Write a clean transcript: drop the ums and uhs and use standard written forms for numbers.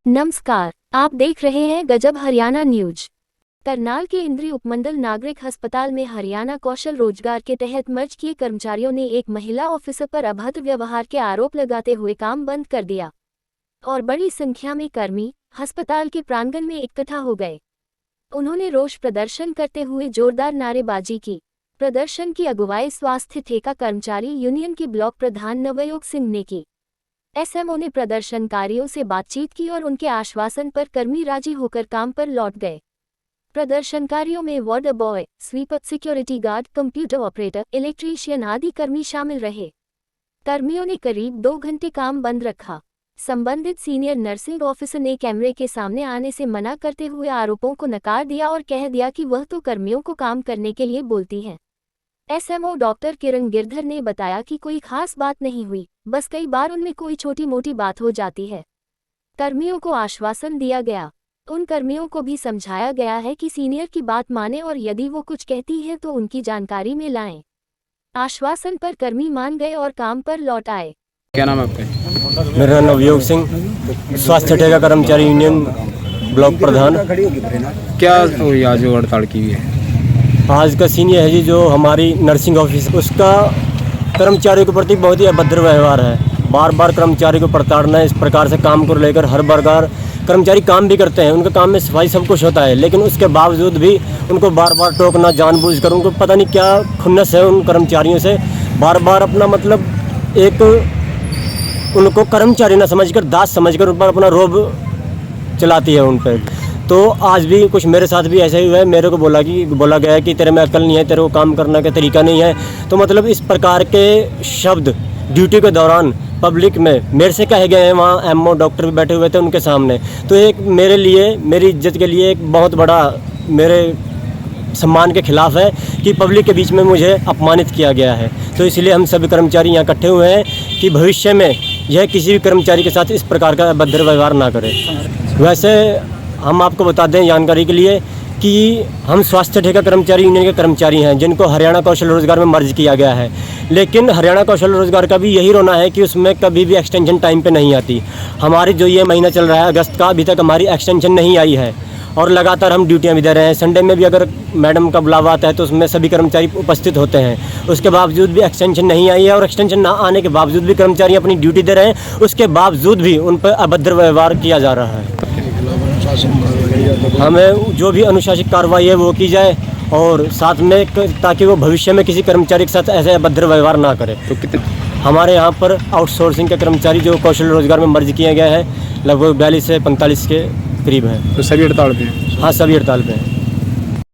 नमस्कार, आप देख रहे हैं गजब हरियाणा न्यूज। करनाल के इंद्री उपमंडल नागरिक अस्पताल में हरियाणा कौशल रोजगार के तहत मर्ज किए कर्मचारियों ने एक महिला ऑफिसर पर अभद्र व्यवहार के आरोप लगाते हुए काम बंद कर दिया और बड़ी संख्या में कर्मी अस्पताल के प्रांगण में इकट्ठा हो गए। उन्होंने रोष प्रदर्शन करते हुए जोरदार नारेबाजी की। प्रदर्शन की अगुवाई स्वास्थ्य ठेका कर्मचारी यूनियन के ब्लॉक प्रधान नवयोग सिंह ने की। एसएमओ ने प्रदर्शनकारियों से बातचीत की और उनके आश्वासन पर कर्मी राजी होकर काम पर लौट गए। प्रदर्शनकारियों में ward boy, sweeper, security guard, computer operator, electrician आदि कर्मी शामिल रहे। कर्मियों ने करीब 2 घंटे काम बंद रखा। संबंधित सीनियर नर्सिंग ऑफिसर ने कैमरे के सामने आने से मना करते हुए आरोपों को नकार दिया और कह दिया कि वह तो कर्मियों को काम करने के लिए बोलती हैं। एसएमओ डॉक्टर किरण गिरधर ने बताया कि कोई खास बात नहीं हुई, बस कई बार उनमें कोई छोटी मोटी बात हो जाती है। कर्मियों को आश्वासन दिया गया। उन कर्मियों को भी समझाया गया है कि सीनियर की बात माने और यदि वो कुछ कहती है तो उनकी जानकारी में लाएं। आश्वासन पर कर्मी मान गए और काम पर लौट आए। क्या नाम है आपका? मेरा नाम नवयोग सिंह, स्वास्थ्य ठेका कर्मचारी यूनियन ब्लॉक प्रधान। क्या हुई आज जो हड़ताल की हुई है? आज का सीन ये है जी, जो हमारी नर्सिंग ऑफिस उसका कर्मचारियों के प्रति बहुत ही अभद्र व्यवहार है। बार बार कर्मचारी को प्रताड़ना, इस प्रकार से काम को लेकर हर बार कर्मचारी काम भी करते हैं, उनके काम में सफाई सब कुछ होता है, लेकिन उसके बावजूद भी उनको बार बार टोकना, जानबूझकर उनको पता नहीं क्या खुन्नस है उन कर्मचारियों से। बार बार अपना मतलब एक उनको कर्मचारी न समझकर, दास समझकर उन पर अपना रोब चलाती है उन पर। तो आज भी कुछ मेरे साथ भी ऐसा ही हुआ है। मेरे को बोला गया है कि तेरे में अकल नहीं है, तेरे को काम करने का तरीका नहीं है। तो मतलब इस प्रकार के शब्द ड्यूटी के दौरान पब्लिक में मेरे से कहे गए हैं। वहाँ एमओ डॉक्टर भी बैठे हुए थे उनके सामने। तो एक मेरे लिए, मेरी इज्जत के लिए एक बहुत बड़ा मेरे सम्मान के खिलाफ है कि पब्लिक के बीच में मुझे अपमानित किया गया है। तो इसलिए हम सभी कर्मचारी यहाँ इकट्ठे हुए हैं कि भविष्य में यह किसी भी कर्मचारी के साथ इस प्रकार का अभद्र व्यवहार ना करे। वैसे हम आपको बता दें जानकारी के लिए कि हम स्वास्थ्य ठेका कर्मचारी यूनियन के कर्मचारी हैं, जिनको हरियाणा कौशल रोजगार में मर्ज किया गया है। लेकिन हरियाणा कौशल रोजगार का भी यही रोना है कि उसमें कभी भी एक्सटेंशन टाइम पे नहीं आती। हमारी जो ये महीना चल रहा है अगस्त का, अभी तक हमारी एक्सटेंशन नहीं आई है और लगातार हम ड्यूटियां भी दे रहे हैं। संडे में भी अगर मैडम का बुलावा आता है तो उसमें सभी कर्मचारी उपस्थित होते हैं। उसके बावजूद भी एक्सटेंशन नहीं आई है और एक्सटेंशन ना आने के बावजूद भी कर्मचारी अपनी ड्यूटी दे रहे हैं। उसके बावजूद भी उन पर अभद्र व्यवहार किया जा रहा है। हमें जो भी अनुशासित कार्रवाई है वो की जाए और साथ में ताकि वो भविष्य में किसी कर्मचारी के साथ ऐसे अभद्र व्यवहार ना करे। तो कितने हमारे यहाँ पर आउटसोर्सिंग के कर्मचारी जो कौशल रोजगार में मर्ज किए गए हैं लगभग 42 से 45 के करीब हैं। तो सभी हड़ताल पे हैं? हाँ, सभी हड़ताल पे हैं।